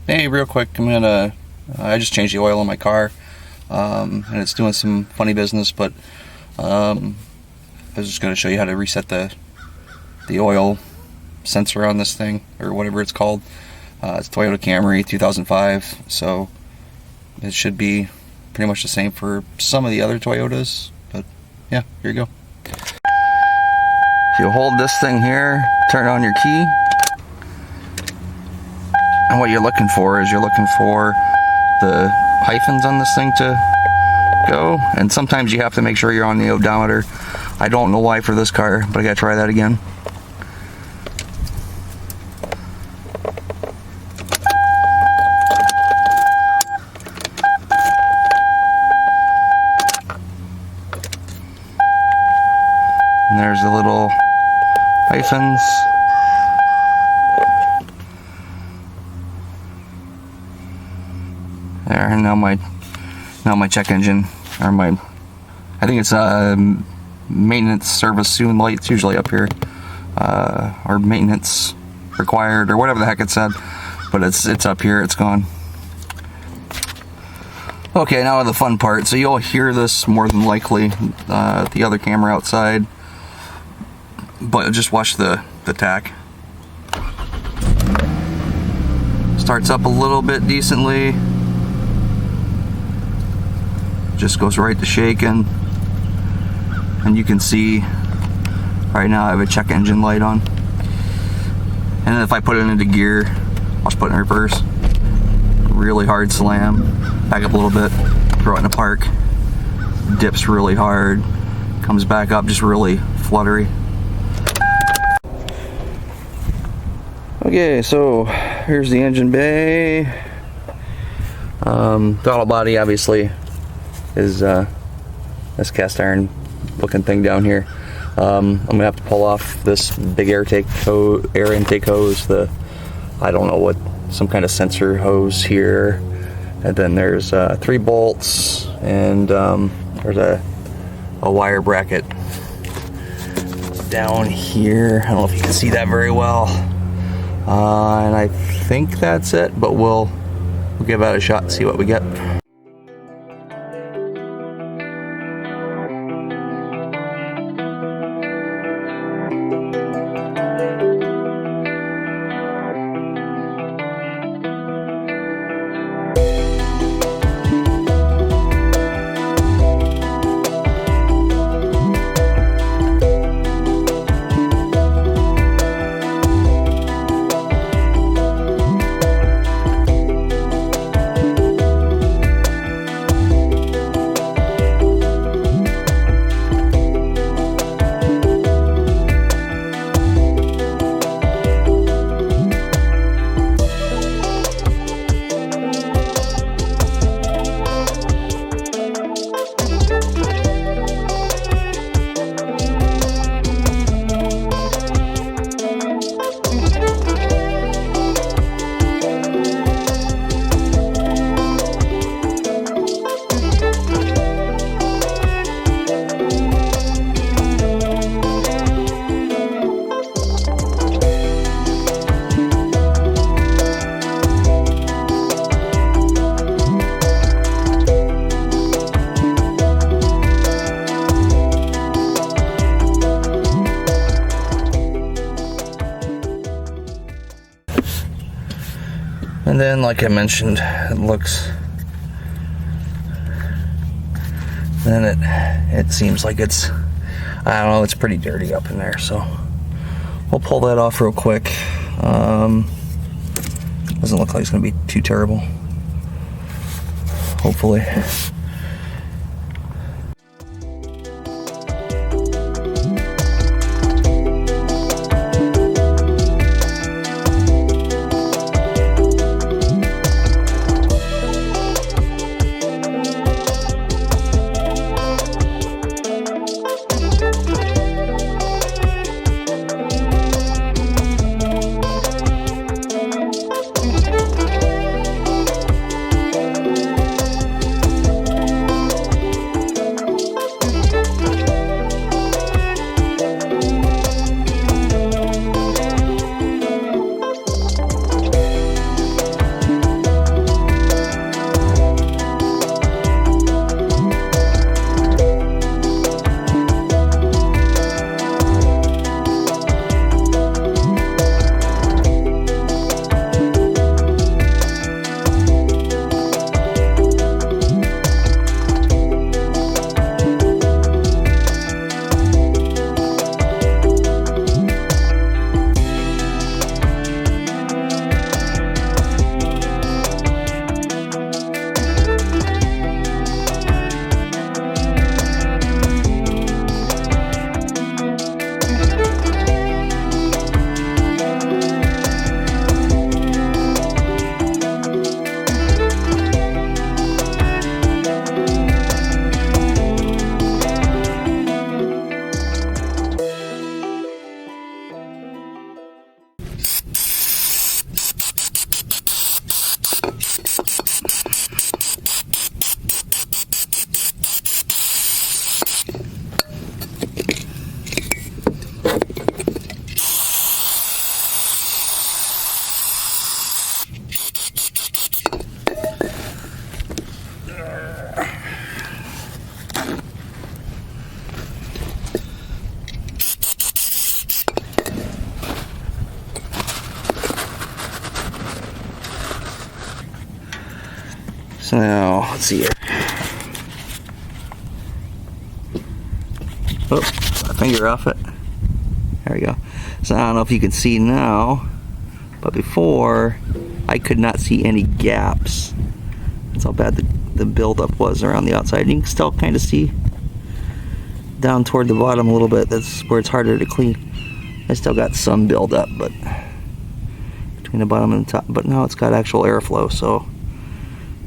Hey, real quick, I just changed the oil in my car, and it's doing some funny business, but I was just going to show you how to reset the oil sensor on this thing, or whatever it's called. It's Toyota Camry 2005, so it should be pretty much the same for some of the other Toyotas, but yeah, here you go. If you hold this thing here, turn on your key, and what you're looking for is you're looking for the hyphens on this thing to go, and sometimes you have to make sure you're on the odometer. I don't know why for this car, but I gotta try that again. And there's the little hyphens. There, and now my check engine, or I think it's maintenance service soon light. It's usually up here, or maintenance required, or whatever the heck it said, but it's up here. It's gone. Okay, now the fun part. So you'll hear this more than likely, the other camera outside, but just watch the tach. Starts up a little bit decently. Just goes right to shaking, and you can see right now I have a check engine light on. And if I put it into gear, I'll just put it in reverse, really hard slam, back up a little bit, throw it in the park, dips really hard, comes back up just really fluttery. Okay, so here's the engine bay. Throttle body obviously is this cast iron looking thing down here. I'm gonna have to pull off this big air intake hose, I don't know what, some kind of sensor hose here, and then there's 3 bolts, and there's a wire bracket down here. I don't know if you can see that very well, and I think that's it, but we'll give that a shot and see what we get. And then, like I mentioned, it looks, then it seems like it's, I don't know, it's pretty dirty up in there, so we'll pull that off real quick. Doesn't look like it's gonna be too terrible, hopefully. So now, let's see here. Oops, my finger off it. There we go. So I don't know if you can see now, but before I could not see any gaps. That's how bad the buildup was around the outside. You can still kind of see down toward the bottom a little bit. That's where it's harder to clean. I still got some buildup, but between the bottom and the top. But now it's got actual airflow, so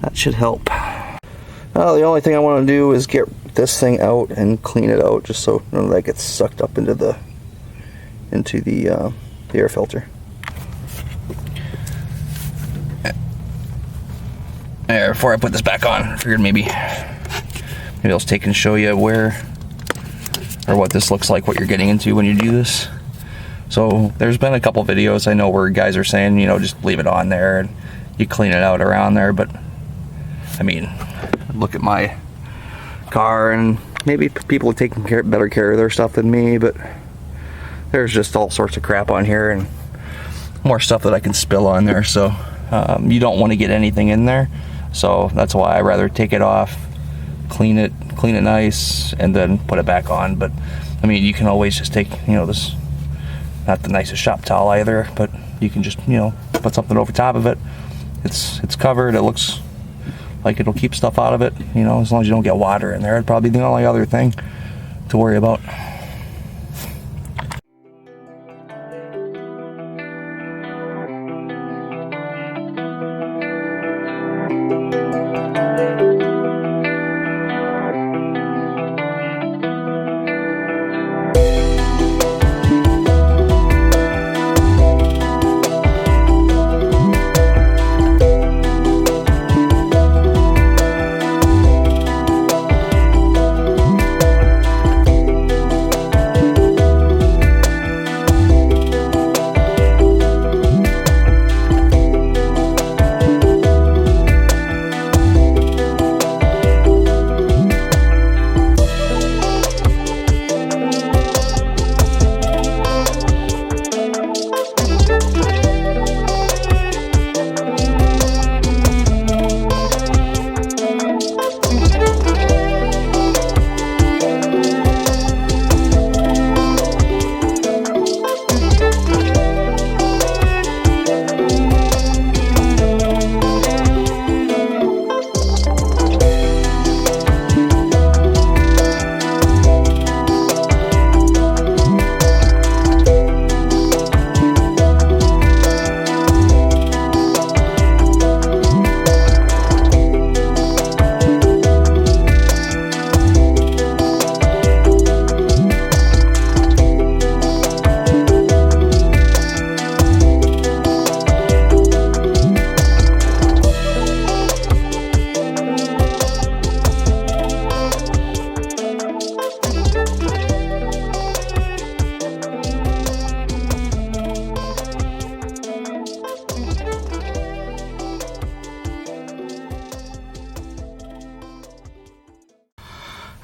that should help. Well, the only thing I want to do is get this thing out and clean it out, just so none of that gets sucked up into the air filter. Before I put this back on, I figured maybe I'll take and show you where or what this looks like, what you're getting into when you do this. So there's been a couple videos I know where guys are saying, you know, just leave it on there and you clean it out around there, but I mean, look at my car, and maybe people are taking better care of their stuff than me, but there's just all sorts of crap on here and more stuff that I can spill on there, so you don't want to get anything in there. So that's why I rather take it off, clean it nice, and then put it back on. But I mean, you can always just take, you know, this, not the nicest shop towel either, but you can just, you know, put something over top of it. It's covered. It looks like it'll keep stuff out of it, you know, as long as you don't get water in there. It'd probably be the only other thing to worry about.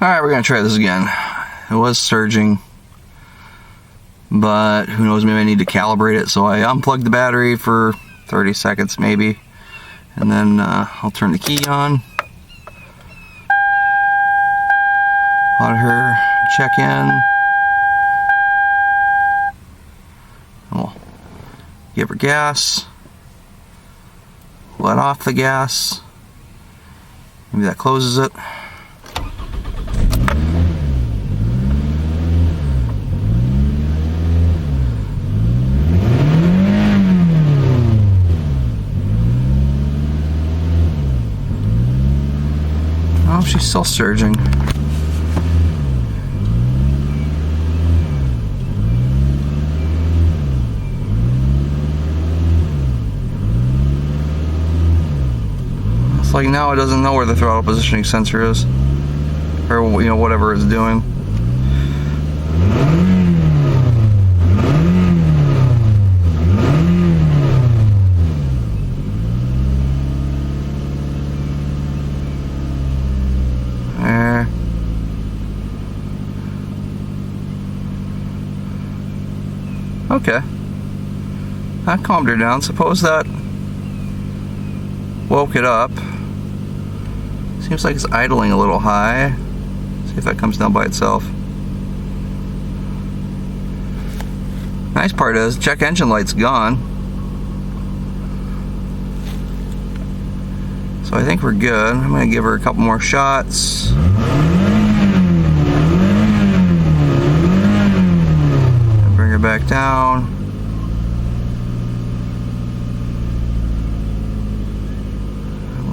Alright, we're going to try this again. It was surging, but who knows, maybe I need to calibrate it. So I unplugged the battery for 30 seconds maybe, and then I'll turn the key on. Let her check in. We'll give her gas. Let off the gas. Maybe that closes it. Oh, she's still surging. It's like now it doesn't know where the throttle positioning sensor is, or you know, whatever it's doing. Okay, that calmed her down. Suppose that woke it up. Seems like it's idling a little high. See if that comes down by itself. Nice part is, check engine light's gone. So I think we're good. I'm gonna give her a couple more shots. Bring her back down.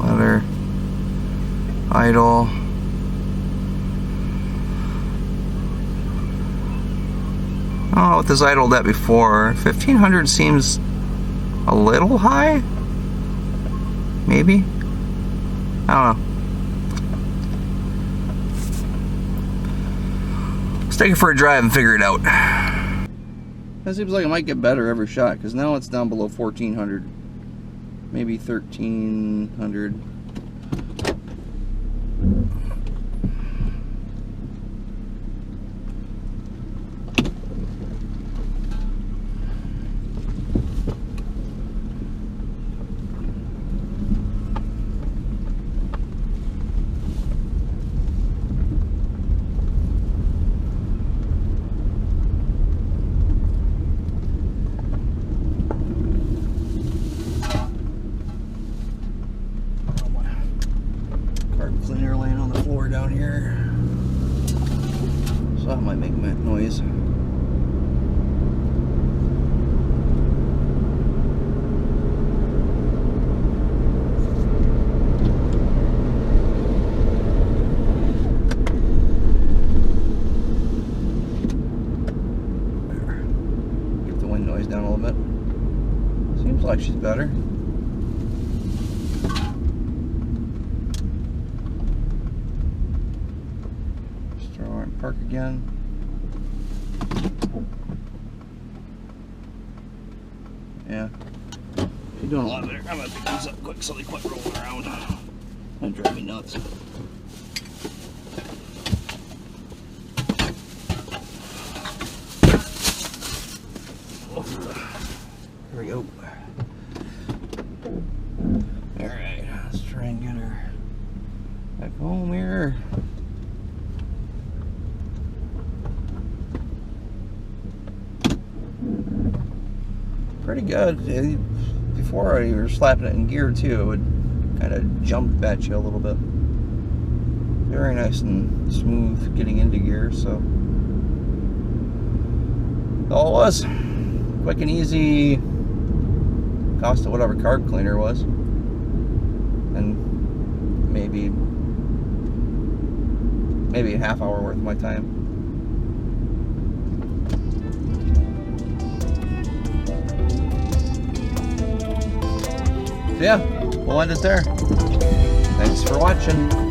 Let her idle. I don't know what this idled at before. 1500 seems a little high? Maybe? I don't know. Let's take it for a drive and figure it out. That seems like it might get better every shot, because now it's down below 1400. Maybe 1300. Cleaner laying on the floor down here, so that might make noise. There. Get the wind noise down a little bit. Seems like she's better. Park again. Yeah, she's doing a lot better. I'm gonna pick these up quick so they quit rolling around. That drive me nuts. Here we go. Alright, let's try and get her back home here. Pretty good. Before you were slapping it in gear too, it would kind of jump at you a little bit. Very nice and smooth getting into gear, so all it was. Quick and easy. Cost of whatever carb cleaner was. And maybe a half hour worth of my time. Yeah, we'll end it there. Thanks for watching.